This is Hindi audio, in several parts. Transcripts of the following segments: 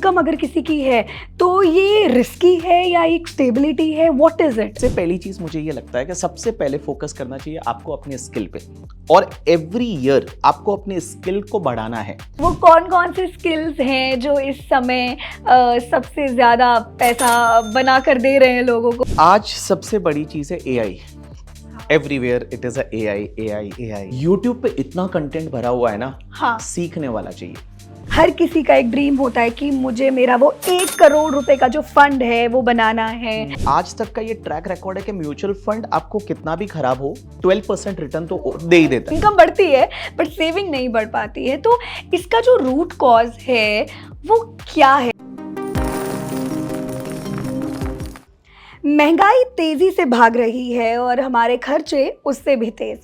इनकम अगर किसी की है तो ये रिस्की है या एक स्टेबिलिटी है, व्हाट इज इट? सबसे पहली चीज मुझे ये लगता है कि सबसे पहले फोकस करना चाहिए आपको अपने स्किल पे, और एवरी ईयर आपको अपने स्किल को बढ़ाना है। वो कौन कौन से स्किल्स हैं जो इस समय सबसे ज्यादा पैसा बना कर दे रहे हैं लोगों को? आज सबसे बड़ी चीज है AI. Everywhere it is AI AI AI. YouTube पे इतना कंटेंट भरा हुआ है ना, हाँ, सीखने वाला चाहिए। हर किसी का एक ड्रीम होता है कि मुझे मेरा वो 1 करोड़ रुपए का जो फंड है वो बनाना है। आज तक का ये ट्रैक रिकॉर्ड है कि म्यूचुअल फंड आपको कितना भी खराब हो 12% रिटर्न तो दे ही देता है। इनकम बढ़ती है बट सेविंग नहीं बढ़ पाती है, तो इसका जो रूट कॉज है वो क्या है? महंगाई तेजी से भाग रही है और हमारे खर्चे उससे भी तेज।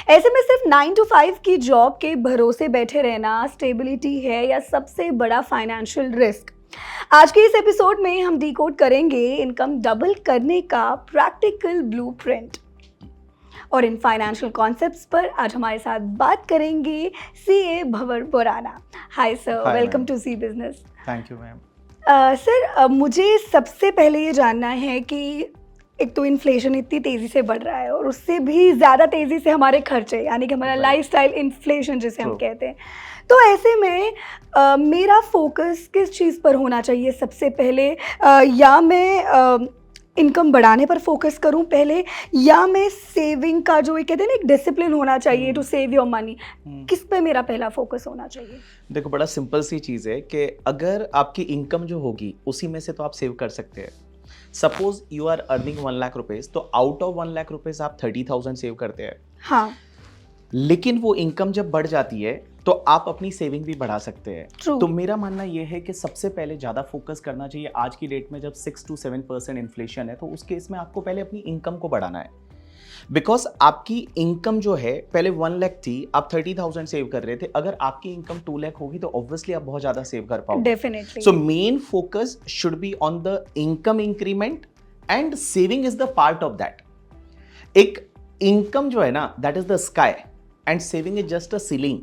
ऐसे में सिर्फ 9 to 5 की जॉब के भरोसे बैठे रहना स्टेबिलिटी है या सबसे बड़ा फाइनेंशियल रिस्क? आज के इस एपिसोड में हम डिकोड करेंगे इनकम डबल करने का प्रैक्टिकल ब्लूप्रिंट। और इन फाइनेंशियल कॉन्सेप्ट्स पर आज हमारे साथ बात करेंगे CA Bhanwar Borana. Hi sir, welcome to C business. Thank you ma'am. Sir, मुझे सबसे पहले ये जानना है कि एक तो इन्फ्लेशन इतनी तेज़ी से बढ़ रहा है और उससे भी ज़्यादा तेज़ी से हमारे खर्चे, यानी कि हमारा लाइफस्टाइल इन्फ्लेशन जिसे हम कहते हैं, तो ऐसे में मेरा फोकस किस चीज़ पर होना चाहिए सबसे पहले? या मैं इनकम बढ़ाने पर फोकस करूं पहले, या मैं सेविंग का जो ये कहते हैं ना एक डिसिप्लिन होना चाहिए टू सेव योर मनी, किस पे मेरा पहला फोकस होना चाहिए? देखो, बड़ा सिंपल सी चीज़ है कि अगर आपकी इनकम जो होगी उसी में से तो आप सेव कर सकते हैं। Suppose you are earning 1 lakh rupees, तो आउट ऑफ 1 लाख रुपीज़ आप 30,000 सेव करते हैं। हाँ, लेकिन वो इनकम जब बढ़ जाती है तो आप अपनी सेविंग भी बढ़ा सकते हैं। True. तो मेरा मानना ये है कि सबसे पहले ज़्यादा फोकस करना चाहिए। आज की डेट में जब 6 to 7% इन्फ्लेशन है तो उस केस में आपको पहले अपनी इनकम को बढ़ाना है। बिकॉज आपकी इनकम जो है पहले 1 लाख थी, आप 30,000 सेव कर रहे थे। अगर आपकी इनकम 2 लाख होगी तो ऑब्वियसली आप बहुत ज़्यादा सेव कर पाओगे। Definitely. So main focus should be on the income increment and saving is the part of that. एक इनकम जो है ना, that is the sky and saving is just a ceiling.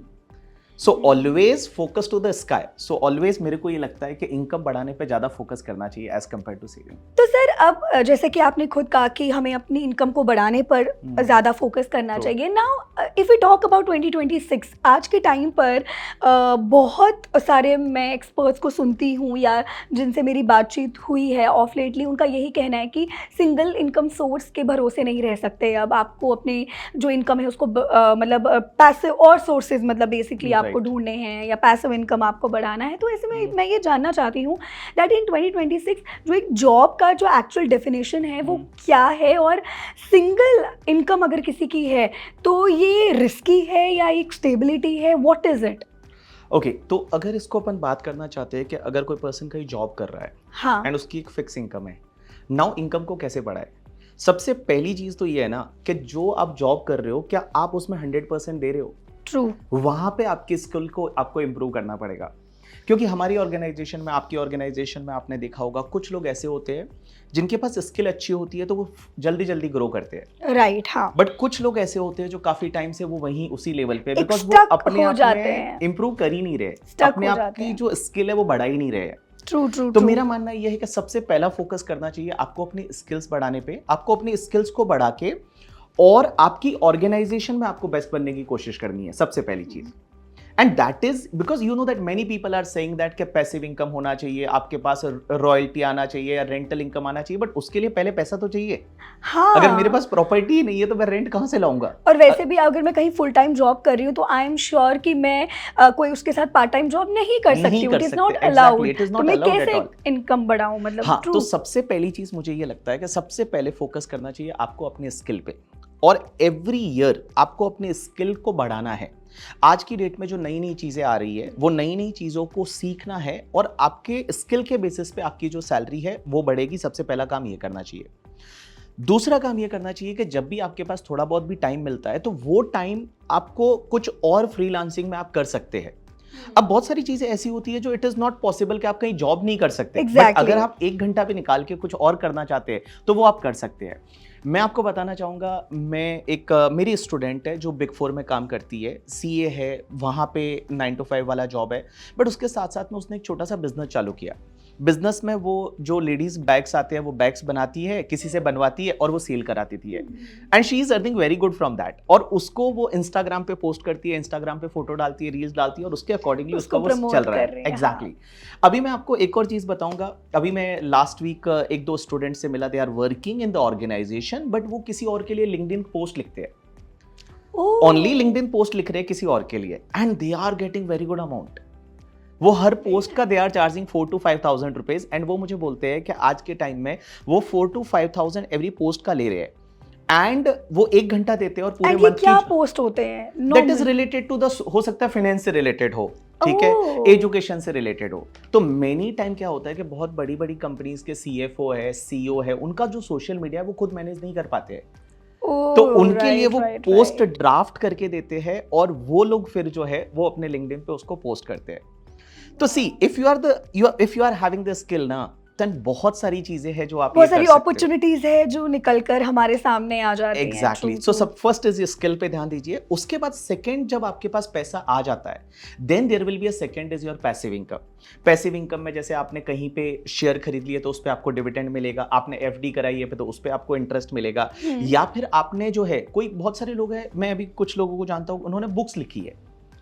So always focus to the sky. So always मेरे को ये लगता है कि इनकम बढ़ाने पे ज्यादा फोकस करना चाहिए एज कंपेयर टू सेविंग। तो सर, अब जैसे कि आपने खुद कहा कि हमें अपनी इनकम को बढ़ाने पर ज़्यादा फोकस करना चाहिए। Now if we talk about 2026, आज के टाइम पर बहुत सारे मैं एक्सपर्ट्स को सुनती हूँ या जिनसे मेरी बातचीत हुई है ऑफ लेटली, उनका यही कहना है कि सिंगल इनकम सोर्स के भरोसे नहीं रह सकते। अब आपको अपनी जो इनकम है उसको मतलब पैसिव और सोर्सेज, मतलब बेसिकली आपको ढूंढने हैं या पैसिव इनकम आपको बढ़ाना है। तो ऐसे में मैं ये जानना चाहती हूँ दैट इन 2026 जो एक जॉब का जो एक्चुअल डेफिनेशन है वो क्या है, और सिंगल इनकम अगर किसी की है तो ये रिस्की है या एक स्टेबिलिटी है, व्हाट इज इट? ओके, तो अगर इसको अपन बात करना चाहते हैं कि अगर कोई पर्सन कहीं जॉब कर रहा है, हाँ, एंड उसकी एक फिक्स इनकम है, नाउ इनकम को कैसे बढ़ाए? सबसे पहली चीज तो ये है ना कि जो आप जॉब कर रहे हो, क्या आप उसमें 100% दे रहे हो? ट्रू। वहां पे आपकी स्किल को आपको इंप्रूव करना पड़ेगा। क्योंकि हमारी ऑर्गेनाइजेशन में, आपकी ऑर्गेनाइजेशन में आपने देखा होगा, कुछ लोग ऐसे होते हैं जिनके पास स्किल अच्छी होती है तो वो जल्दी जल्दी ग्रो करते हैं। राइट, हाँ। बट कुछ लोग ऐसे होते हैं जो काफी टाइम से वो वहीं उसी लेवल पे, बिकॉज वो stuck अपने हो आप जाते में हैं। इंप्रूव कर ही नहीं रहे, Stuck अपने हो आप जाते की हैं। जो स्किल है वो बढ़ा ही नहीं रहे हैं। True true. तो मेरा मानना यह है कि सबसे पहला फोकस करना चाहिए आपको अपनी स्किल्स बढ़ाने पे। आपको अपनी स्किल्स को बढ़ा के और आपकी ऑर्गेनाइजेशन में आपको बेस्ट बनने की कोशिश करनी है, सबसे पहली चीज। And that is because you know that many people are saying that कि पैसिव इनकम होना चाहिए, आपके पास रॉयल्टी आना चाहिए या रेंटल इनकम आना चाहिए, बट उसके लिए पहले पैसा तो चाहिए। हाँ, अगर मेरे पास प्रॉपर्टी ही नहीं है तो मैं रेंट कहां से लाऊंगा? और वैसे भी अगर मैं कहीं फुल टाइम जॉब कर रही हूँ तो आई एम श्योर कि मैं कोई उसके साथ पार्ट टाइम जॉब नहीं कर सकती हूँ। It is not allowed. तो मैं कैसे इनकम बढ़ाऊं, मतलब? हाँ, तो सबसे पहली चीज मुझे ये लगता है कि सबसे पहले फोकस करना चाहिए आपको अपने स्किल पे, और एवरी ईयर आपको अपने स्किल को बढ़ाना है। आज की डेट में जो नई नई चीजें आ रही है, वो नई नई चीजों को सीखना है, और आपके स्किल के बेसिस पे आपकी जो सैलरी है वो बढ़ेगी। सबसे पहला काम ये करना चाहिए। दूसरा काम ये करना चाहिए कि जब भी आपके पास थोड़ा बहुत भी टाइम मिलता है तो वो टाइम आपको कुछ और फ्रीलांसिंग में आप कर सकते हैं। अब बहुत सारी चीजें ऐसी होती है जो इट इज नॉट पॉसिबल कि आप कहीं जॉब नहीं कर सकते, Exactly. बट अगर आप 1 घंटा भी निकाल के कुछ और करना चाहते हैं तो वो आप कर सकते हैं। मैं आपको बताना चाहूँगा, मैं एक मेरी स्टूडेंट है जो बिग 4 में काम करती है, सीए है, वहाँ पे 9 to 5 वाला जॉब है, बट उसके साथ साथ में उसने एक छोटा सा बिजनेस चालू किया। बिजनेस में वो जो लेडीज बैग्स आते हैं वो बैग्स बनाती है, किसी से बनवाती है और वो सेल कराती थी, and she is earning very good from that. और उसको वो इंस्टाग्राम पे पोस्ट करती है, इंस्टाग्राम पे फोटो डालती है, रील्स डालती है, और उसके अकॉर्डिंगली उसका वो चल रहा है। एग्जैक्टली। अभी मैं आपको एक और चीज बताऊंगा। अभी मैं लास्ट वीक एक दो स्टूडेंट से मिला, they are working in the organisation, but वो किसी और के लिए लिंक्डइन पोस्ट लिखते हैं, ओनली लिंक्डइन पोस्ट लिख रहे हैं किसी और के लिए, and they are getting very good amount. वो हर पोस्ट का they are charging 4 to 5,000 rupees, and वो मुझे बोलते हैं कि आज के टाइम में वो 4 to 5,000 एवरी पोस्ट का ले रहे हैं, एंड वो 1 घंटा देते हैं और पूरे मंथ क्या पोस्ट होते हैं? That is related to the, हो सकता है फाइनेंस से रिलेटेड हो, ठीक है, एजुकेशन से रिलेटेड हो। तो मेनी टाइम क्या होता है कि बहुत बड़ी बड़ी कंपनीज के सीएफओ है, सीईओ है, उनका जो सोशल मीडिया है वो खुद मैनेज नहीं कर पाते हैं, तो उनके लिए वो पोस्ट ड्राफ्ट करके देते हैं, और वो लोग फिर जो है वो अपने लिंक्डइन पे उसको पोस्ट करते हैं। तो see, if you are having the skill ना, देन बहुत सारी चीजें हैं जो आप, बहुत सारी अपॉर्चुनिटीज है जो निकलकर हमारे सामने आ जाती हैं। एग्जैक्टली। सो सब फर्स्ट इज स्किल पे ध्यान दीजिए। उसके बाद सेकंड, जब आपके पास पैसा आ जाता है, then there will be a second is your passive income. Passive income में जैसे आपने कहीं पे शेयर खरीद लिए तो उस पे आपको डिविडेंड मिलेगा, आपने एफडी कराई है तो उस पे आपको इंटरेस्ट मिलेगा, या फिर आपने जो है, कोई बहुत सारे लोग हैं, मैं अभी कुछ लोगों को जानता हूँ, उन्होंने बुक्स लिखी है,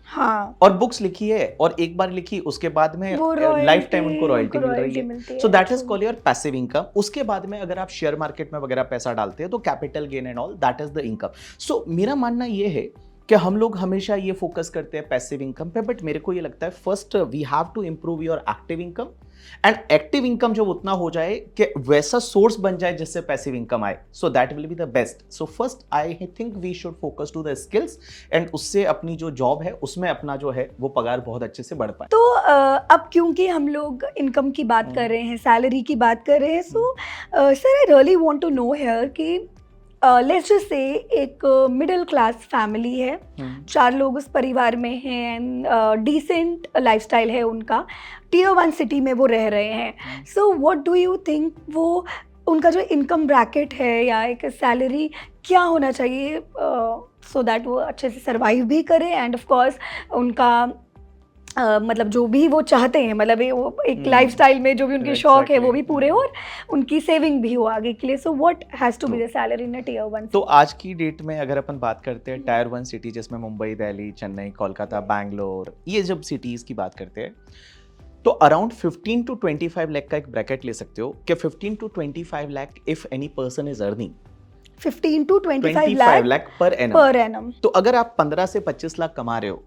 हाँ, और बुक्स लिखी है और एक बार लिखी, उसके बाद में लाइफ टाइम उनको रॉयल्टी मिल रही है। So that is called your passive income. उसके बाद में अगर आप शेयर मार्केट में वगैरह पैसा डालते हैं तो capital gain and all, that is the income. So मेरा मानना ये है कि हम लोग हमेशा ये फोकस करते हैं पैसिव इनकम पे, बट मेरे को ये लगता है first we have to improve your active income, and active income जब उतना हो जाए कि वैसा सोर्स बन जाए जिससे पैसिव इनकम आए, so that will be the best. So first I think we should focus to the skills, and उससे अपनी जो जॉब है उसमें अपना जो है वो पगार बहुत अच्छे से बढ़ पाए। तो अब क्योंकि हम लोग इनकम की बात कर रहे हैं, सैलरी की बात कर रहे हैं, so sir I really want to know here कि लेट्स जस्ट से एक मिडिल क्लास फैमिली है, 4 लोग उस परिवार में हैं, डिसेंट लाइफस्टाइल है उनका, टियर 1 सिटी में वो रह रहे हैं। सो व्हाट डू यू थिंक वो उनका जो इनकम ब्रैकेट है या एक सैलरी क्या होना चाहिए सो दैट वो अच्छे से सर्वाइव भी करे, एंड ऑफ कोर्स उनका मतलब जो भी वो चाहते हैं, मतलब वो एक लाइफस्टाइल में जो भी उनके शौक है वो भी पूरे हो और उनकी सेविंग भी हो आगे के लिए। So what has to be the salary in tier 1? तो आज की डेट में अगर अपन बात करते हैं टायर 1 सिटी, जिसमें मुंबई, दिल्ली, चेन्नई, कोलकाता, बैंगलोर, ये जब सिटीज की बात करते हैं, तो अराउंड 15 to 25 लाख का एक ब्रैकेट ले सकते हो कि 15 to 25 lakh if any person is earning 15 to 25 lakh per annum. तो अगर आप 15 से 25 लाख कमा रहे हो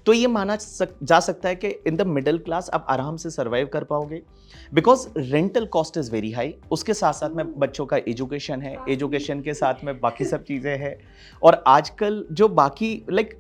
तो ये माना जा सकता है कि इन द मिडिल क्लास आप आराम से सर्वाइव कर पाओगे, because rental cost is very high. उसके साथ साथ में बच्चों का एजुकेशन है, एजुकेशन के साथ में बाकी सब चीज़ें हैं, और आजकल जो बाकी लाइक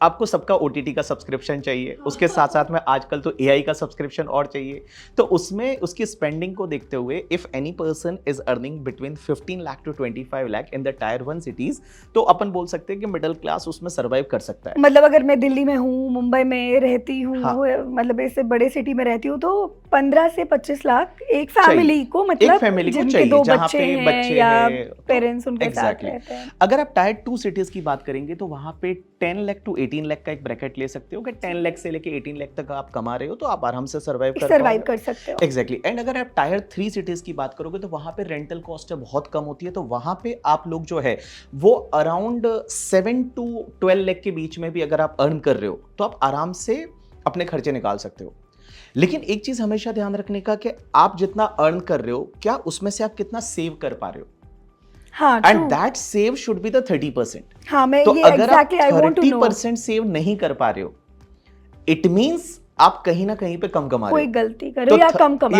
आपको सबका OTT का सब्सक्रिप्शन चाहिए, उसके साथ साथ में आजकल तो AI का सब्सक्रिप्शन और चाहिए। तो उसमें उसकी स्पेंडिंग को देखते हुए if any person is earning between 15 lakh to 25 lakh in the tyre 1 cities, तो अपन बोल सकते हैं कि मिडिल क्लास उसमें सर्वाइव कर सकता है। मतलब अगर मैं दिल्ली में हूँ, मुंबई में रहती हूँ, हाँ, मतलब ऐसे बड़े सिटी में रहती हूँ, तो 15 से 25 लाख एक फैमिली को, मतलब एक फैमिली को चाहिए, 2 जहाँ पे बच्चे या हैं, पेरेंट्स उनके साथ रहते हैं। अगर आप टायर 2 सिटीज की बात करेंगे तो वहाँ पे 10 लाख to 18 लाख का एक ब्रैकेट ले सकते हो कि 10 लाख से लेके 18 लाख तक आप कमा रहे हो तो आप आराम से सर्वाइव कर सकते हो। एग्जैक्टली। एंड अगर आप टायर 3 सिटीज की बात करोगे तो वहां पे रेंटल कॉस्ट बहुत कम होती है, तो वहां पे आप लोग जो है वो अराउंड 7 to 12 लाख के बीच में भी अगर आप अर्न कर रहे हो तो आप आराम से अपने खर्चे निकाल सकते हो। लेकिन एक चीज हमेशा ध्यान रखने का कि आप जितना अर्न कर रहे हो, क्या उसमें से आप कितना सेव कर पा रहे हो, and that save should be the 30%। हाँ, मैं तो ये अगर exactly आप 30% सेव नहीं कर पा रहे हो, इट मीन्स आप कहीं ना कहीं पे कम कमा रहे हो, कोई गलती कर रहे हो या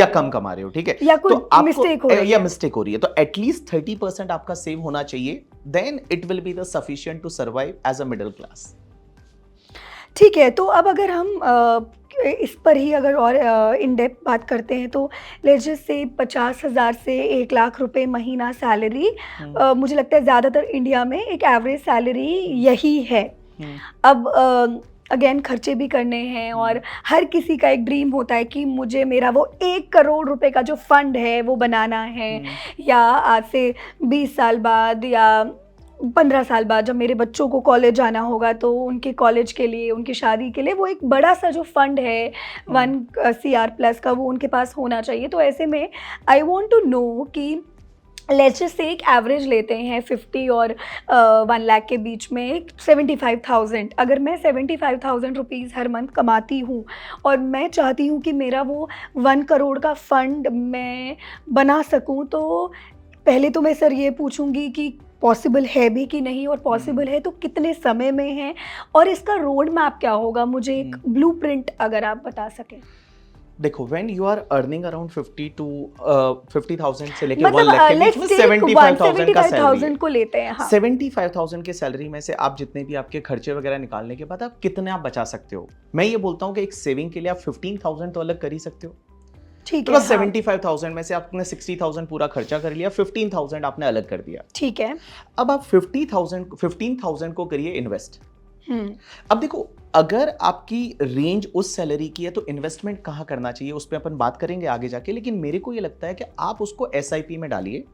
कम कमा रहे हो, ठीक है, या कोई मिस्टेक हो रही है, तो एटलीस्ट 30% आपका सेव होना चाहिए, then it will be the sufficient to survive as a middle class. ठीक है, तो अब अगर हम इस पर ही अगर और इन डेप्थ बात करते हैं तो लेट्स जस्ट से 50,000 से 1 लाख रुपए महीना सैलरी, मुझे लगता है ज़्यादातर इंडिया में एक एवरेज सैलरी यही है। अब अगेन खर्चे भी करने हैं और हर किसी का एक ड्रीम होता है कि मुझे मेरा वो 1 करोड़ रुपए का जो फंड है वो बनाना है, या आज से 20 साल बाद या 15 साल बाद जब मेरे बच्चों को कॉलेज जाना होगा तो उनके कॉलेज के लिए, उनकी शादी के लिए वो एक बड़ा सा जो फंड है 1 CR+ का, वो उनके पास होना चाहिए। तो ऐसे में आई वॉन्ट टू नो कि लेट्स जस्ट से एक एवरेज लेते हैं 50 और 1 लाख के बीच में 75,000। अगर मैं 75,000 रुपीज़ हर मंथ कमाती हूँ और मैं चाहती हूँ कि मेरा वो 1 करोड़ का फंड मैं बना सकूँ, तो पहले तो मैं सर ये पूछूंगी कि पॉसिबल है भी कि नहीं, और पॉसिबल है तो कितने समय में है, और इसका रोड मैप क्या होगा, मुझे एक ब्लूप्रिंट अगर आप बता सकें। देखो, when you are earning around 50,000 से लेके 1 मतलब लाख के बीच में 75,000 का सैलरी है। को लेते हैं, हाँ। 75,000 के सैलरी में से आप जितने भी आपके खर्चे वगैरह निकालने के बाद आप कितने आप बचा सकते हो? मैं ये बोलता हूँ कि एक सेविंग के लिए आप 15,000 तो अलग कर ही सकते हो। ठीक तो है, 75,000 में से आपने 60,000 पूरा खर्चा कर लिया, 15,000 आपने अलग कर दिया। ठीक है। अब आप 15,000 को करिए इन्वेस्ट। अब देखो, अगर आपकी रेंज उस सैलरी की है तो इन्वेस्टमेंट कहाँ करना चाहिए उस पर अपन बात करेंगे आगे जाके, लेकिन मेरे को ये लगता है कि आप उसको SIP में डालिए।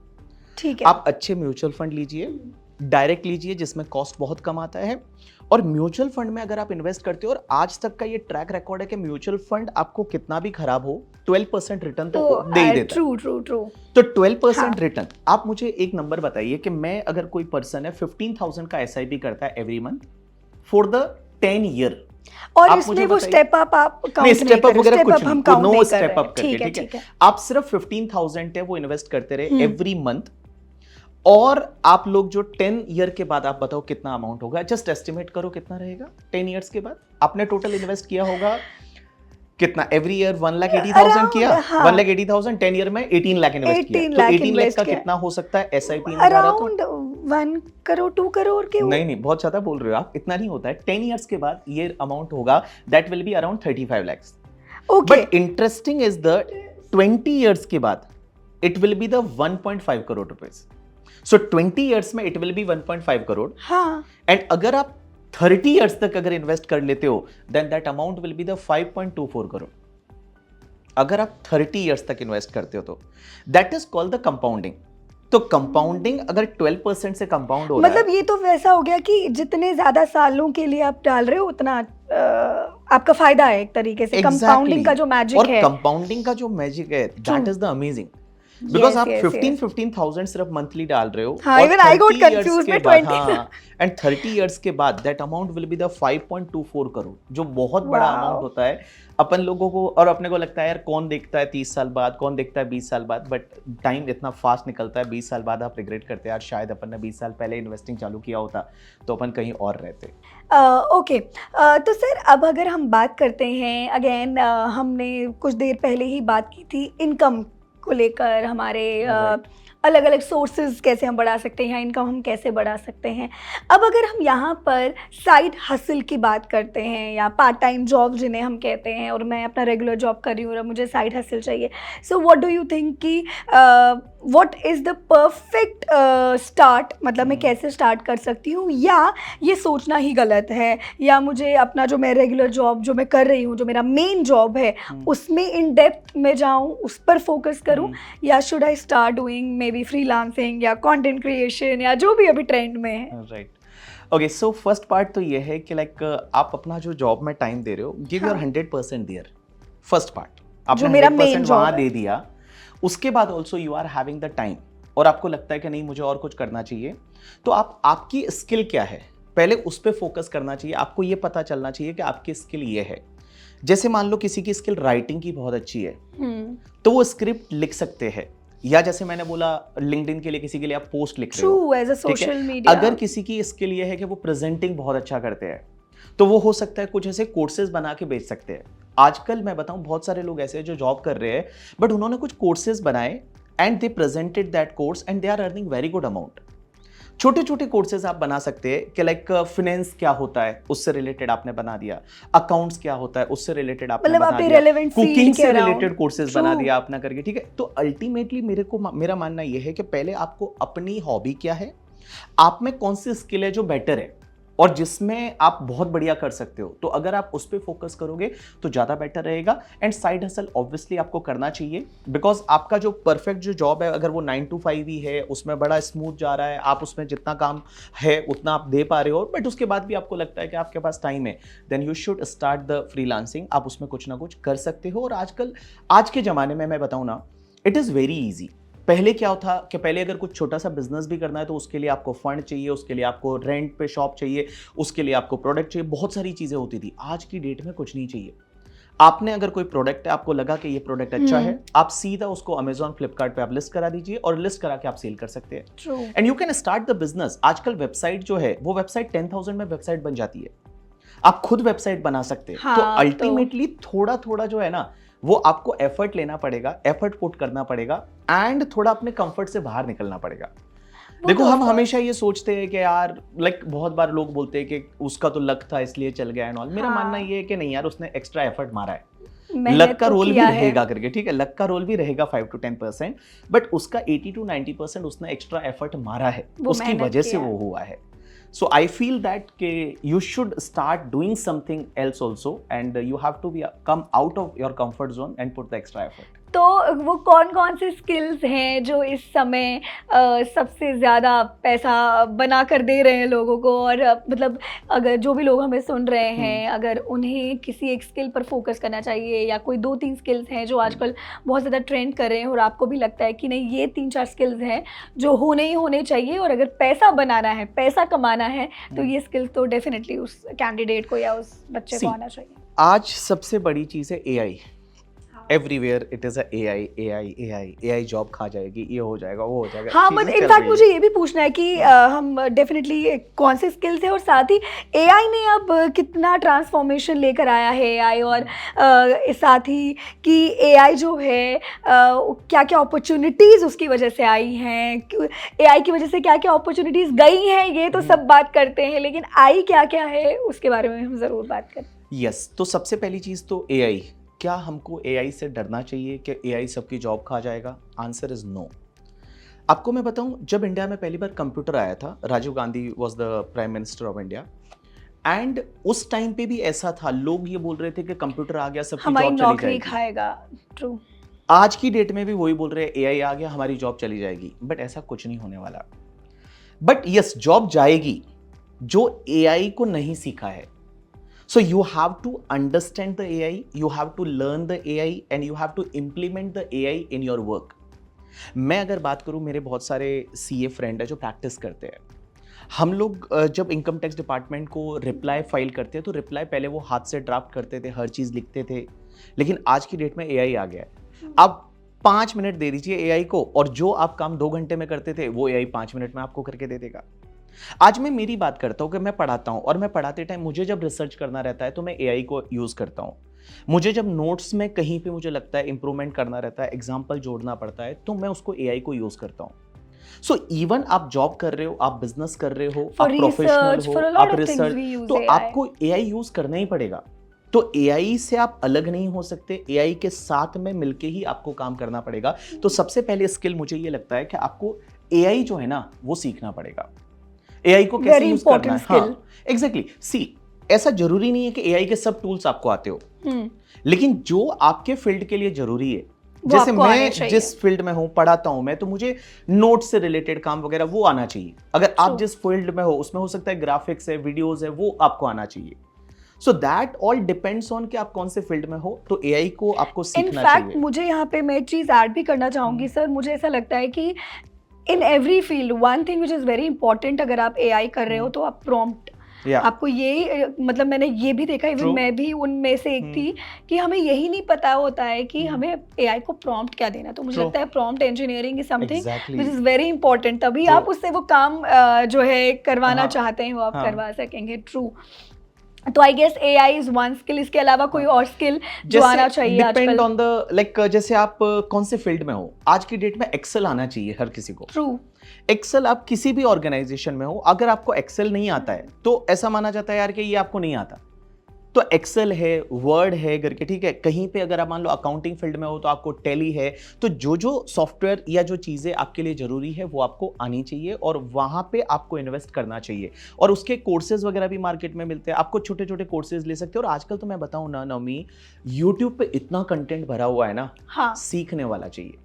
ठीक है। आप अच्छे म्यूचुअल फंड लीजिए, डायरेक्ट लीजिए जिसमें कॉस्ट बहुत कम आता है, और म्यूचुअल फंड में अगर आप इन्वेस्ट करते हो, और आज तक का ये ट्रैक रिकॉर्ड है कि म्यूचुअल फंड आपको कितना भी खराब हो 12% रिटर्न तो दे ही देता है। ट्रू। तो 12% रिटर्न। आप मुझे एक नंबर बताइए कि मैं अगर कोई पर्सन है 15,000 का SIP करता है every month for the 10 year, और इसमें वो स्टेप अप आप काउंट नहीं करें, वगैरह कुछ नहीं, नो स्टेप अप ठीक करके, है। आप सिर्फ 15,000 है वो इन्वेस्ट करते रहे एवरी मंथ, और आप लोग जो 10 ईयर के बाद आप बताओ कितना अमाउंट होगा, जस्ट एस्टिमेट करो कितना रहेगा 10 ईयर्स के बाद। आपने टोटल इन्वेस्ट किया होगा कितना एवरी ईयर? 1,80,000 किया, 1,80,000, 10 ईयर में 18 लाख इन्वेस्ट किया, तो 18 लाख का कितना हो सकता है SIP में? अराउंड 1 करोड़ 2 करोड़ के। नहीं, बहुत ज्यादा बोल रहे हो आप, इतना नहीं होता है। 10 ईयर्स के बाद ये अमाउंट होगा, that will be around 35 lakhs। But interesting is the 20 years के बाद it will be the 1.5 crore rupees. So 20 years में इट विल बी 1.5 करोड़। हाँ। एंड अगर आप 30 ईयर्स तक अगर इन्वेस्ट कर लेते हो, then that amount will be the 5.24 crore. अगर आप 30 ईयर्स तक इन्वेस्ट करते हो तो that is called the compounding. तो कंपाउंडिंग अगर 12% से कंपाउंड हो रहा है, मतलब ये तो वैसा हो गया कि जितने ज्यादा सालों के लिए आप डाल रहे हो उतना आपका फायदा है एक तरीके से। कंपाउंडिंग का जो मैजिक है, और कंपाउंडिंग का जो मैजिक है, that is the amazing. Because आप 15,000 सिर्फ मंथली डाल रहे हो, हाँ, even I got confused with 20। And 30 years के बाद that amount will be the 5.24 crore, जो बहुत बड़ा अमाउंट होता है अपन लोगों को। और अपने को लगता है यार कौन देखता है 30 साल बाद, कौन देखता है 20 साल बाद, बट टाइम इतना फास्ट निकलता है। 20 साल बाद आप रिग्रेट करते हैं यार शायद अपन ने 20 साल पहले इन्वेस्टिंग चालू किया होता तो अपन कहीं और रहते। ओके। तो सर अब अगर हम बात करते हैं अगेन, हमने कुछ देर पहले ही बात की थी इनकम को लेकर, हमारे अलग अलग सोर्सेज कैसे हम बढ़ा सकते हैं, इनकम हम कैसे बढ़ा सकते हैं। अब अगर हम यहाँ पर साइड हसल की बात करते हैं या पार्ट टाइम जॉब जिन्हें हम कहते हैं, और मैं अपना रेगुलर जॉब कर रही हूँ और मुझे साइड हसल चाहिए, so what do you think कि what is the perfect start, मतलब मैं कैसे स्टार्ट कर सकती हूँ, या ये सोचना ही गलत है, या मुझे अपना जो मैं रेगुलर जॉब जो मैं कर रही हूँ, जो मेरा मेन जॉब है, उसमें इन डेप्थ में जाऊँ, उस पर फोकस करूँ, या should I start doing may be freelancing या कंटेंट क्रिएशन या जो भी अभी ट्रेंड में है? Right. Okay, so first part तो ये है कि लाइक आप अपना जो जॉब में टाइम दे रहे हो, give your 100% there. First part आपने 100% वहाँ दे दिया, उसके बाद also you are having the time और आपको लगता है कि नहीं मुझे और कुछ करना चाहिए, तो आपकी स्किल क्या है पहले उस पर फोकस करना चाहिए। आपको ये पता चलना चाहिए कि आपकी स्किल ये है। जैसे मान लो किसी की स्किल राइटिंग की बहुत अच्छी है, तो वो स्क्रिप्ट लिख सकते हैं, या जैसे मैंने बोला लिंक्डइन के लिए किसी के लिए आप पोस्ट लिख रहे हो, एज अ सोशल मीडिया। अगर किसी की स्किल ये है कि वो प्रेजेंटिंग बहुत अच्छा करते हैं, तो वो हो सकता है कुछ ऐसे कोर्सेज बना के बेच सकते हैं। आजकल मैं बताऊं बहुत सारे लोग ऐसे हैं जो जॉब कर रहे हैं, बट उन्होंने कुछ कोर्सेज बनाए and they presented that course and they are earning very good amount. छोटे छोटे कोर्सेज आप बना सकते हैं कि लाइक फाइनेंस क्या होता है उससे रिलेटेड आपने बना दिया, अकाउंट्स क्या होता है उससे रिलेटेड आपने बना दिया, कुकिंग से रिलेटेड कोर्सेज बना दिया आपने करके, ठीक है। तो अल्टीमेटली मेरा मानना यह है कि पहले आपको अपनी हॉबी क्या है, आप में कौन सी स्किल है जो बेटर है, और जिसमें आप बहुत बढ़िया कर सकते हो, तो अगर आप उस पर फोकस करोगे तो ज़्यादा बेटर रहेगा। एंड साइड हसल ऑब्वियसली आपको करना चाहिए, बिकॉज आपका जो परफेक्ट जो जॉब है अगर वो 9 to 5 ही है, उसमें बड़ा स्मूथ जा रहा है, आप उसमें जितना काम है उतना आप दे पा रहे हो, बट उसके बाद भी आपको लगता है कि आपके पास टाइम है, then you should start the freelancing. आप उसमें कुछ ना कुछ कर सकते हो। और आजकल आज के ज़माने में मैं बताऊँ ना, इट इज़ वेरी ईजी। पहले क्या था कि पहले अगर कुछ छोटा सा बिजनेस भी करना है तो उसके लिए आपको फंड चाहिए, उसके लिए आपको रेंट पे शॉप चाहिए, उसके लिए आपको प्रोडक्ट चाहिए, बहुत सारी चीज़ें होती थी। आज की डेट में कुछ नहीं चाहिए। आपने अगर कोई प्रोडक्ट है, आपको लगा कि ये प्रोडक्ट अच्छा है, आप सीधा उसको अमेजॉन फ्लिपकार्ट पे आप लिस्ट करा दीजिए और लिस्ट करा के आप सेल कर सकते हैं। And you can start the business. आजकल वेबसाइट जो है वो वेबसाइट 10,000 में वेबसाइट बन जाती है, आप खुद वेबसाइट बना सकते हैं। हाँ, तो अल्टीमेटली थोड़ा थोड़ा जो है ना वो आपको एफर्ट लेना पड़ेगा, एफर्ट पुट करना पड़ेगा एंड थोड़ा अपने कंफर्ट से बाहर निकलना पड़ेगा। देखो हम हमेशा ये सोचते हैं कि यार बहुत बार लोग बोलते हैं कि उसका तो लक था इसलिए चल गया एंड ऑल। मेरा मानना ये है कि नहीं यार, उसने एक्स्ट्रा एफर्ट मारा है, लक का रोल भी रहेगा करके, ठीक है, लक का रोल भी रहेगा 5 to 10%, बट उसका 80 to 90% उसने एक्स्ट्रा एफर्ट मारा है, उसकी वजह से वो हुआ है। So I feel that you should start doing something else also, and you have to come out of your comfort zone and put the extra effort. तो वो कौन कौन से स्किल्स हैं जो इस समय सबसे ज़्यादा पैसा बना कर दे रहे हैं लोगों को? और मतलब अगर जो भी लोग हमें सुन रहे हैं, अगर उन्हें किसी एक स्किल पर फोकस करना चाहिए या कोई 2-3 स्किल्स हैं जो आजकल बहुत ज़्यादा ट्रेंड कर रहे हैं और आपको भी लगता है कि नहीं ये 3-4 स्किल्स हैं जो होने ही होने चाहिए, और अगर पैसा बनाना है, पैसा कमाना है, तो ये स्किल्स तो डेफिनेटली उस कैंडिडेट को या उस बच्चे को आना चाहिए। आज सबसे बड़ी चीज़ है AI। Everywhere it is AI job खा जाएगी, ये हो जाएगा, वो हो जाएगा। हाँ, बट इनफैक्ट मुझे ये भी पूछना है कि हम डेफिनेटली कौन से स्किल्स है, और साथ ही AI ने अब कितना ट्रांसफॉर्मेशन लेकर आया है AI, और साथ ही कि AI जो है क्या क्या अपॉर्चुनिटीज़ उसकी वजह से आई हैं, AI की वजह से क्या क्या अपॉर्चुनिटीज़ गई हैं, ये तो सब बात करते हैं, लेकिन आई क्या क्या है उसके बारे में हम ज़रूर बात करें। यस, तो सबसे पहली चीज़ तो AI। क्या हमको AI से डरना चाहिए कि AI सबकी जॉब खा जाएगा? Answer is no. आपको मैं बताऊं, जब इंडिया में पहली बार कंप्यूटर आया था, Rajiv Gandhi was the prime minister of India, and उस टाइम पे भी ऐसा था, लोग ये बोल रहे थे कि कंप्यूटर आ गया सबकी जॉब चली जाएगी, नौकरी खाएगा। ट्रू। आज की डेट में भी वही बोल रहे हैं AI आ गया हमारी जॉब चली जाएगी, बट ऐसा कुछ नहीं होने वाला। बट यस, जॉब जाएगी जो AI को नहीं सीखा है। So you have to understand the AI, you have to learn the AI, and you have to implement the AI in your work. मैं अगर बात करूं, मेरे बहुत सारे CA फ्रेंड है जो प्रैक्टिस करते हैं। हम लोग जब इनकम टैक्स डिपार्टमेंट को रिप्लाई फाइल करते हैं तो रिप्लाई पहले वो हाथ से ड्राफ्ट करते थे, हर चीज़ लिखते थे, लेकिन आज की डेट में AI आ गया है। अब 5 मिनट दे दीजिए AI को और जो आप काम 2 घंटे में करते थे वो AI 5 मिनट में आपको करके दे देगा। आज मैं मेरी बात करता हूं कि मैं पढ़ाता हूं और मैं पढ़ाते टाइम मुझे जब रिसर्च करना रहता है तो मैं AI को यूज करता हूं। मुझे जब नोट्स में कहीं पे मुझे लगता है इंप्रूवमेंट करना रहता है, एग्जांपल जोड़ना पड़ता है, तो मैं उसको AI को यूज करता हूं। सो इवन आप जॉब कर रहे हो, आप बिजनेस कर रहे हो, आप प्रोफेशनल हो, आप रिसर्च, तो आपको AI यूज करना ही पड़ेगा। तो AI से आप अलग नहीं हो सकते, AI के साथ में मिलके ही आपको काम करना पड़ेगा। तो सबसे पहले स्किल मुझे ये लगता है कि आपको AI जो है ना वो सीखना पड़ेगा। AI को कैसे यूज करना है। हाँ, एग्जैक्टली। सी, ऐसा जरूरी नहीं है कि AI के सब टूल्स आपको आते हो, लेकिन जो आपके फील्ड के लिए जरूरी है, जैसे मैं जिस फील्ड में हूं, पढ़ाता हूं मैं, तो मुझे नोट से रिलेटेड काम वगैरह वो आना चाहिए। अगर आप जिस फील्ड में हो उसमें हो सकता है ग्राफिक्स है, वीडियोस है, वो आपको आना चाहिए। So that all depends on कि आप कौन से फील्ड में हो, तो AI को आपको सीखना चाहिए। इनफैक्ट मुझे यहाँ पे मैं एक चीज़ ऐड भी करना चाहूँगी सर, मुझे ऐसा लगता है कि in every field one thing which is very important, अगर आप AI कर रहे हो तो आप प्रॉम्प्ट, आपको ये मतलब मैंने ये भी देखा, इवन मैं भी उनमें से एक थी कि हमें यही नहीं पता होता है कि हमें AI को प्रॉम्प्ट क्या देना। तो मुझे लगता है prompt engineering is something which is very important, तभी आप उससे वो काम जो है करवाना चाहते हैं वो आप करवा सकेंगे। ट्रू। तो I guess AI is one skill, इसके अलावा कोई और स्किल जो आना चाहिए आजकल? डिपेंड ऑन द लाइक, जैसे आप कौन से फील्ड में हो। आज की डेट में एक्सेल आना चाहिए हर किसी को। ट्रू। एक्सेल आप किसी भी ऑर्गेनाइजेशन में हो, अगर आपको एक्सेल नहीं आता है तो ऐसा माना जाता है यार कि ये आपको नहीं आता। तो एक्सेल है, वर्ड है करके, ठीक है। कहीं पे अगर आप मान लो अकाउंटिंग फील्ड में हो तो आपको टैली है। तो जो जो सॉफ्टवेयर या जो चीज़ें आपके लिए ज़रूरी है वो आपको आनी चाहिए और वहाँ पे आपको इन्वेस्ट करना चाहिए। और उसके कोर्सेज वगैरह भी मार्केट में मिलते हैं, आपको छोटे छोटे कोर्सेज ले सकते हो। और आजकल तो मैं बताऊँ ना नवमी, यूट्यूब पे इतना कंटेंट भरा हुआ है ना, हाँ, सीखने वाला चाहिए।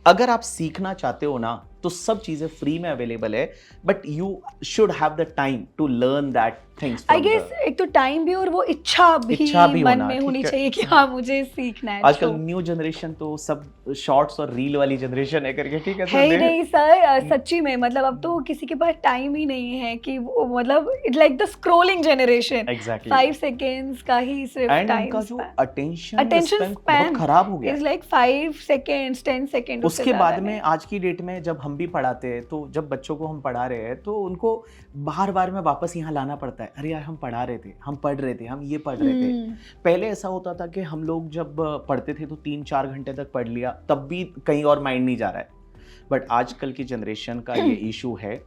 अगर आप सीखना चाहते हो ना तो सब चीज़ें फ्री में अवेलेबल है, but you should have the time to learn that things. I guess एक तो टाइम भी और वो इच्छा भी मन होना, में ठीक होनी है। चाहिए कि हाँ मुझे सीखना है। आजकल true। न्यू जनरेशन तो सब शॉर्ट्स और रील वाली जनरेशन है करके, ठीक है। है ही नहीं सर, सच्ची में मतलब अब तो किसी के पास टाइम ही नहीं है कि वो मतलब it like the scrolling generation. Exactly 5 seconds का ही सिर्फ एंड टाइम उनका जो अटेंशन अटेंशन बहुत स्पैन खराब हो गया इज है। Like 5 seconds 10 second. उसके बाद में आज की डेट में जब हम भी पढ़ाते हैं तो जब बच्चों को हम पढ़ा रहे हैं तो उनको बार बार में वापस यहाँ लाना पड़ता है। अरे यार हम पढ़ा रहे थे, हम पढ़ रहे थे, हम ये पढ़ रहे थे। पहले ऐसा होता था कि हम लोग जब पढ़ते थे तो 3-4 घंटे तक पढ़ लिया, तब भी कहीं और माइंड नहीं जा रहा है। बट आजकल की जनरेशन का ये इशू है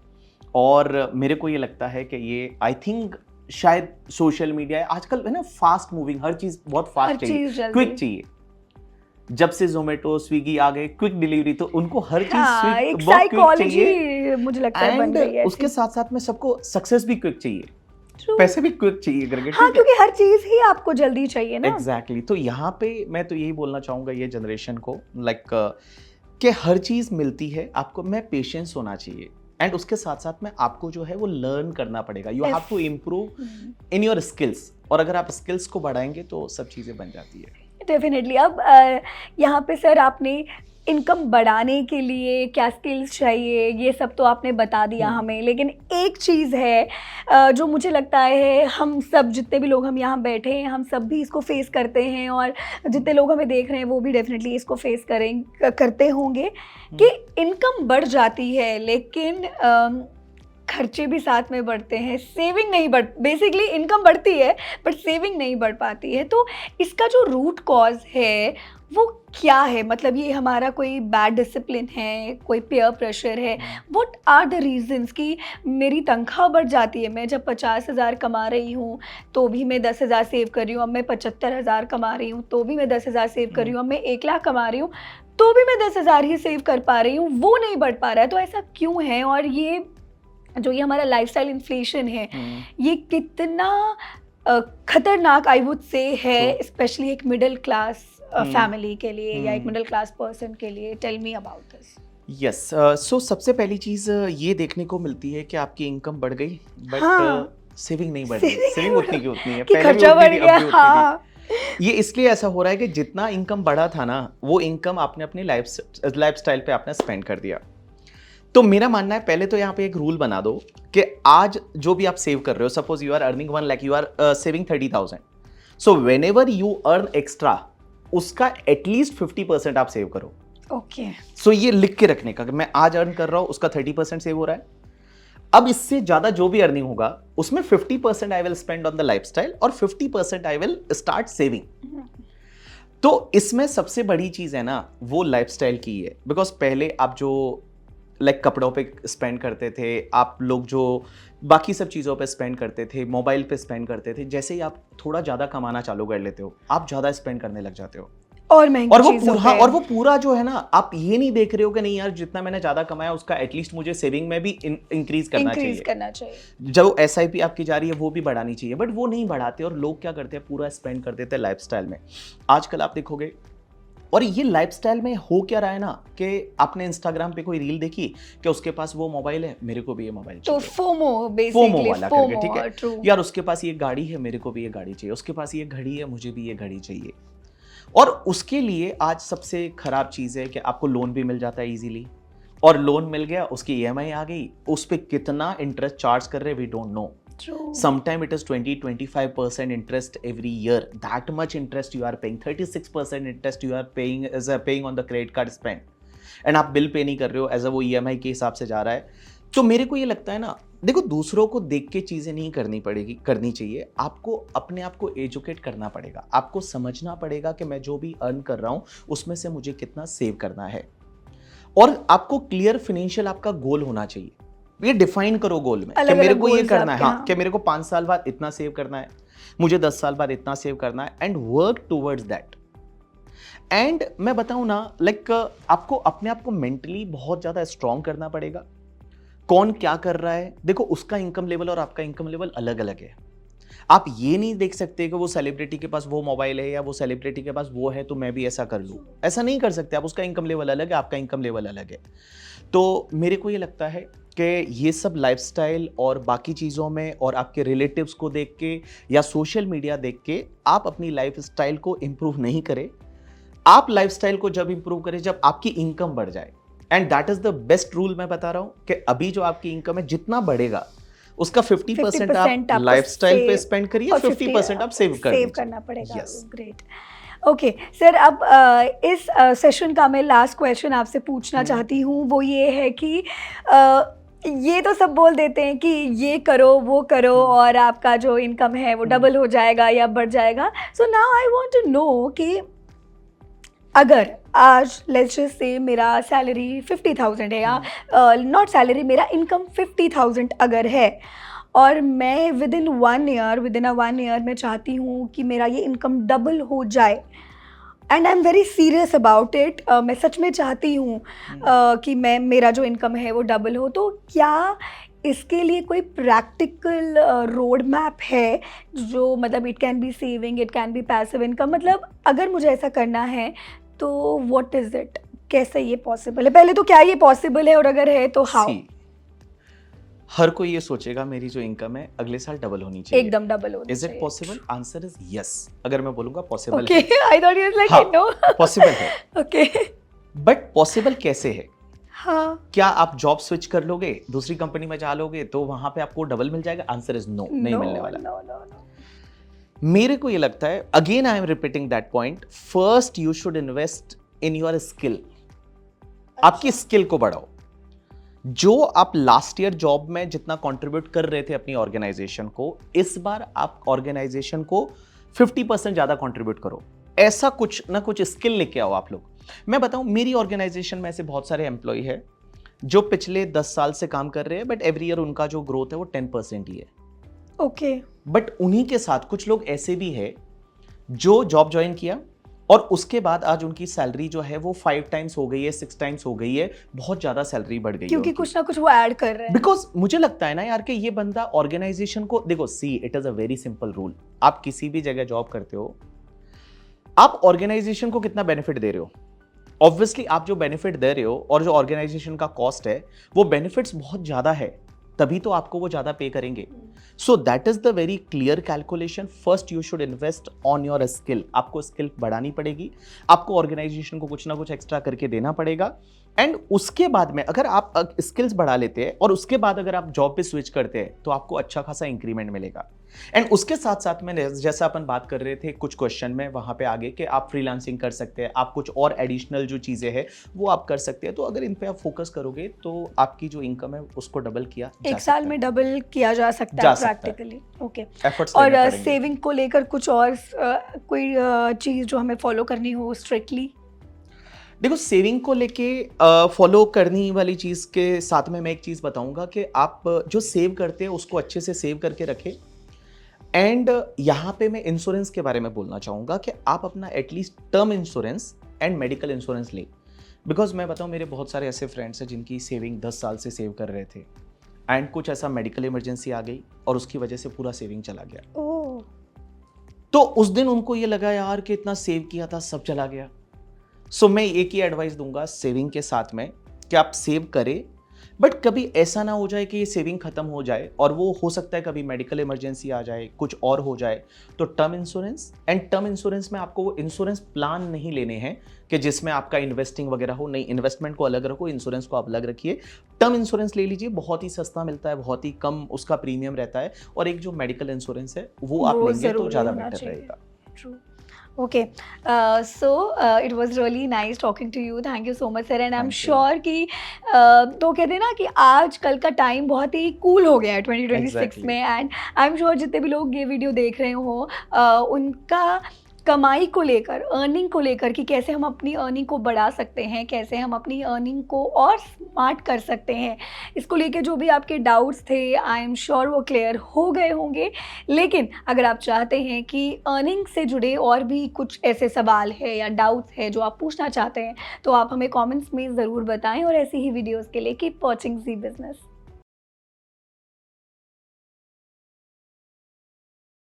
और मेरे को ये लगता है कि ये आई थिंक शायद सोशल मीडिया है आजकल, है ना, फास्ट मूविंग, हर चीज बहुत फास्ट चाहिए, क्विक चाहिए। जब से जोमेटो स्विगी आ गए, क्विक डिलीवरी, तो उनको हर चीज हाँ, एक बहुत क्विक चाहिए। साइकोलॉजी मुझे लगता है बन गई है उसके साथ साथ में सबको सक्सेस भी क्विक चाहिए, True। पैसे भी क्विक चाहिए करके, हाँ, ठीक है। क्योंकि हर चीज ही आपको जल्दी चाहिए ना। एग्जैक्टली तो यहाँ पे मैं तो यही बोलना चाहूंगा ये जनरेशन को, लाइक कि हर चीज मिलती है आपको, मैं पेशेंस होना चाहिए एंड उसके साथ साथ में आपको जो है वो लर्न करना पड़ेगा। You have to improve in your skills, और अगर आप स्किल्स को बढ़ाएंगे तो सब चीजें बन जाती है। डेफिनेटली। अब यहाँ पे सर आपने इनकम बढ़ाने के लिए क्या स्किल्स चाहिए ये सब तो आपने बता दिया हमें, लेकिन एक चीज़ है जो मुझे लगता है हम सब जितने भी लोग हम यहाँ बैठे हैं हम सब भी इसको फेस करते हैं और जितने लोग हमें देख रहे हैं वो भी डेफिनेटली इसको फेस करते होंगे कि इनकम बढ़ जाती है लेकिन खर्चे भी साथ में बढ़ते हैं, सेविंग नहीं बढ़, बेसिकली इनकम बढ़ती है बट सेविंग नहीं बढ़ पाती है। तो इसका जो रूट कॉज है वो क्या है? मतलब ये हमारा कोई बैड डिसिप्लिन है, कोई पीयर प्रेशर है? व्हाट आर द रीजंस कि मेरी तनख्वाह बढ़ जाती है, मैं जब 50,000 कमा रही हूँ तो भी मैं 10,000 सेव कर रही हूँ, अब मैं 75,000 कमा रही हूँ तो भी मैं 10,000 सेव कर रही हूँ, अब मैं 1 लाख कमा रही हूँ तो भी मैं 10,000 ही सेव कर पा रही हूँ, वो नहीं बढ़ पा रहा है। तो ऐसा क्यों है? और ये जो ये हमारा लाइफस्टाइल इन्फ्लेशन है ये कितना खतरनाक आई वुड से है, स्पेशली एक मिडिल क्लास फैमिली के लिए या एक मिडिल क्लास पर्सन के लिए? Tell me about this. Yes, so सबसे पहली चीज ये देखने को मिलती है कि आपकी इनकम बढ़ गई बट सेविंग नहीं बढ़ रही। सेविंग उतनी की उतनी है, पहले भी उतनी थी, अब भी उतनी थी। ये इसलिए ऐसा हो रहा है कि जितना इनकम बढ़ा था ना वो इनकम आपने अपनी लाइफस्टाइल पे आपने स्पेंड कर दिया। तो मेरा मानना है पहले तो यहाँ पे एक रूल बना दो कि आज जो भी आप सेव कर रहे हो, suppose you are earning 1 lakh, you are saving 30,000, so whenever you earn extra उसका एटलीस्ट 50% आप सेव करो। ओके, सो ये लिख के रखने का कि मैं आज अर्न कर रहा हूं उसका 30% सेव हो रहा है। अब इससे ज्यादा जो भी अर्निंग होगा उसमें 50% I will spend on the lifestyle और 50% आई विल स्टार्ट सेविंग। तो इसमें सबसे बड़ी चीज है ना वो लाइफस्टाइल की है, बिकॉज पहले आप जो लाइक कपड़ों पे स्पेंड करते थे, आप लोग जो बाकी सब चीज़ों पे स्पेंड करते थे, मोबाइल पे स्पेंड करते थे, जैसे ही आप थोड़ा ज़्यादा कमाना चालू कर लेते हो आप ज़्यादा स्पेंड करने लग जाते हो और महंगी और वो पूरा जो है ना आप ये नहीं देख रहे हो कि नहीं यार जितना मैंने ज़्यादा कमाया उसका एटलीस्ट मुझे सेविंग में भी इंक्रीज करना चाहिए। जो SIP आपकी जा रही है वो भी बढ़ानी चाहिए, बट वो नहीं बढ़ाते और लोग क्या करते हैं पूरा स्पेंड कर देते हैं लाइफस्टाइल में। आजकल आप देखोगे और ये लाइफस्टाइल में हो क्या रहा है ना कि आपने इंस्टाग्राम पे कोई रील देखी कि उसके पास वो मोबाइल है, मेरे को भी ये मोबाइल चाहिए, तो फोमो वाला करके, ठीक है यार उसके पास ये गाड़ी है, मेरे को भी ये गाड़ी चाहिए, उसके पास ये घड़ी है, मुझे भी ये घड़ी चाहिए। और उसके लिए आज सबसे खराब चीज है कि आपको लोन भी मिल जाता है इजीली, और लोन मिल गया उसकी EMI आ गई, उस पर कितना इंटरेस्ट चार्ज कर रहे we don't know. Sometimes it is 20-25% interest every year. That much interest you are paying. 36% interest you are paying as a paying on the credit card spend. And आप बिल पे नहीं कर रहे हो एज अ वो EMI के हिसाब से जा रहा है। तो मेरे को ये लगता है ना, देखो दूसरों को देख के चीजें नहीं करनी चाहिए। आपको अपने आप को एजुकेट करना पड़ेगा, आपको समझना पड़ेगा कि मैं जो भी अर्न कर रहा हूँ उसमें से मुझे कितना सेव करना है, और आपको क्लियर फाइनेंशियल आपका गोल होना चाहिए। ये डिफाइन करो गोल में कि मेरे को ये करना है, हाँ कि मेरे को 5 साल बाद इतना सेव करना है, मुझे 10 साल बाद इतना सेव करना है, and work towards that. And मैं बताऊं ना, लाइक आपको अपने आप को मेंटली बहुत ज्यादा स्ट्रांग करना पड़ेगा। कौन क्या कर रहा है, देखो उसका इनकम लेवल और आपका इनकम लेवल अलग अलग है। आप ये नहीं देख सकते कि वो सेलिब्रिटी के पास वो मोबाइल है या वो सेलिब्रिटी के पास वो है तो मैं भी ऐसा कर लूं, ऐसा नहीं कर सकते आप। उसका इनकम लेवल अलग है, आपका इनकम लेवल अलग है। तो मेरे को ये लगता है कि ये सब लाइफस्टाइल और बाकी चीज़ों में और आपके रिलेटिव्स को देख के या सोशल मीडिया देख के आप अपनी लाइफस्टाइल को इम्प्रूव नहीं करें। आप लाइफस्टाइल को जब इंप्रूव करें जब आपकी इनकम बढ़ जाए, and that is the best rule मैं बता रहा हूं कि अभी जो आपकी इनकम है जितना बढ़ेगा उसका 50% आप लाइफस्टाइल पे स्पेंड करिए, 50% आप सेव करना पड़ेगा। ग्रेट। ओके सर, अब इस सेशन का मैं लास्ट क्वेश्चन आपसे पूछना चाहती हूँ, वो ये है कि ये तो सब बोल देते हैं कि ये करो वो करो और आपका जो इनकम है वो डबल हो जाएगा या बढ़ जाएगा। So now I want to know कि अगर आज लेट्स जस्ट से मेरा सैलरी 50,000 है या नॉट सैलरी, मेरा इनकम 50,000 अगर है और मैं विद इन 1 ईयर मैं चाहती हूँ कि मेरा ये इनकम डबल हो जाए, and I am very serious about it, मैं सच में चाहती हूँ कि मेरा जो इनकम है वो डबल हो, तो क्या इसके लिए कोई प्रैक्टिकल रोड मैप है जो मतलब it can be saving, it can be passive income, मतलब अगर मुझे ऐसा करना है तो व्हाट इज इट, कैसे ये पॉसिबल है? पहले तो क्या ये पॉसिबल है और अगर है तो हाउ? हर कोई ये सोचेगा मेरी जो इनकम है अगले साल डबल होनी चाहिए, एकदम डबल होनी चाहिए। Is it possible? Answer is yes. अगर मैं बोलूंगा पॉसिबल है, I thought you was like no, possible है। ओके, बट पॉसिबल कैसे है? हाँ, क्या आप जॉब स्विच कर लोगे, दूसरी कंपनी में जा लोगे तो वहां पे आपको डबल मिल जाएगा? आंसर इज नो, नहीं मिलने वाला। मेरे को ये लगता है, again I am repeating that point, first you should invest in your skill. आपकी स्किल को बढ़ाओ। जो आप लास्ट ईयर जॉब में जितना कंट्रीब्यूट कर रहे थे अपनी ऑर्गेनाइजेशन को, इस बार आप ऑर्गेनाइजेशन को 50% ज्यादा कंट्रीब्यूट करो। ऐसा कुछ ना कुछ स्किल लेके आओ आप लोग। मैं बताऊं, मेरी ऑर्गेनाइजेशन में ऐसे बहुत सारे एम्प्लॉय है जो पिछले 10 साल से काम कर रहे हैं, बट एवरी ईयर उनका जो ग्रोथ है वो 10% ही है। ओके। बट उन्हीं के साथ कुछ लोग ऐसे भी है जो जॉब ज्वाइन किया और उसके बाद आज उनकी सैलरी जो है वो 5 टाइम्स हो गई है, 6 टाइम्स हो गई है, बहुत ज्यादा सैलरी बढ़ गई है क्योंकि कुछ ना कुछ वो ऐड कर रहे हैं। बिकॉज मुझे लगता है ना यार कि ये बंदा ऑर्गेनाइजेशन को देखो, see it is a very simple rule. आप किसी भी जगह जॉब करते हो, आप ऑर्गेनाइजेशन को कितना बेनिफिट दे रहे हो? ऑब्वियसली आप जो बेनिफिट दे रहे हो और जो ऑर्गेनाइजेशन का कॉस्ट है वो बेनिफिट्स बहुत ज्यादा है, तभी तो आपको वो ज्यादा पे करेंगे। So that is the very clear calculation. First you should invest on your skill. आपको स्किल बढ़ानी पड़ेगी, आपको ऑर्गेनाइजेशन को कुछ ना कुछ एक्स्ट्रा करके देना पड़ेगा, एंड उसके बाद में अगर आप स्किल्स बढ़ा लेते हैं और उसके बाद अगर आप जॉब पे स्विच करते हैं तो आपको अच्छा खासा इंक्रीमेंट मिलेगा। एंड उसके साथ साथ में जैसा अपन बात कर रहे थे कुछ क्वेश्चन में वहां पे आगे कि आप फ्रीलांसिंग कर सकते हैं, आप कुछ और एडिशनल जो चीजें हैं वो आप कर सकते हैं। तो अगर इन पे आप फोकस करोगे तो आपकी जो इनकम है उसको डबल किया जा एक साल में डबल किया जा सकता है प्रैक्टिकली। ओके। और सेविंग को लेकर कुछ और कोई चीज जो हमें फॉलो करनी हो स्ट्रिक्टली? देखो, सेविंग को लेके फॉलो करनी वाली चीज के साथ में मैं एक चीज बताऊंगा कि आप जो सेव करते हैं उसको अच्छे से सेव करके रखें। एंड यहाँ पे मैं इंश्योरेंस के बारे में बोलना चाहूँगा कि आप अपना at least term insurance and medical insurance लें। बिकॉज मैं बताऊँ, मेरे बहुत सारे ऐसे फ्रेंड्स हैं जिनकी सेविंग 10 साल से सेव कर रहे थे एंड कुछ ऐसा मेडिकल इमरजेंसी आ गई और उसकी वजह से पूरा सेविंग चला गया। तो उस दिन उनको ये लगा यार कि इतना सेव किया था सब चला गया। सो मैं एक ही एडवाइस दूंगा सेविंग के साथ में कि आप सेव करें, बट कभी ऐसा ना हो जाए कि ये सेविंग खत्म हो जाए और वो हो सकता है कभी मेडिकल इमरजेंसी आ जाए, कुछ और हो जाए। तो term insurance, and term insurance में आपको वो इंश्योरेंस प्लान नहीं लेने हैं कि जिसमें आपका इन्वेस्टिंग वगैरह हो, नहीं, इन्वेस्टमेंट को अलग रखो, इंश्योरेंस को आप अलग रखिए। टर्म इंश्योरेंस ले लीजिए, बहुत ही सस्ता मिलता है, बहुत ही कम उसका प्रीमियम रहता है, और एक जो मेडिकल इंश्योरेंस है वो आप लेंगे तो ज़्यादा बेटर रहेगा। True. Okay, so it was really nice talking to you. Thank you so much, sir. And I'm sure कि तो कहते हैं ना कि आज कल का टाइम बहुत ही कूल हो गया है 2026 में, एंड आई एम श्योर जितने भी लोग ये वीडियो देख रहे हो उनका कमाई को लेकर, अर्निंग को लेकर कि कैसे हम अपनी अर्निंग को बढ़ा सकते हैं, कैसे हम अपनी अर्निंग को और स्मार्ट कर सकते हैं, इसको लेके जो भी आपके डाउट्स थे आई एम श्योर वो क्लियर हो गए होंगे। लेकिन अगर आप चाहते हैं कि अर्निंग से जुड़े और भी कुछ ऐसे सवाल है या डाउट्स है जो आप पूछना चाहते हैं, तो आप हमें कमेंट्स में ज़रूर बताएं और ऐसी ही वीडियोस के लिए कीप वॉचिंग जी बिजनेस।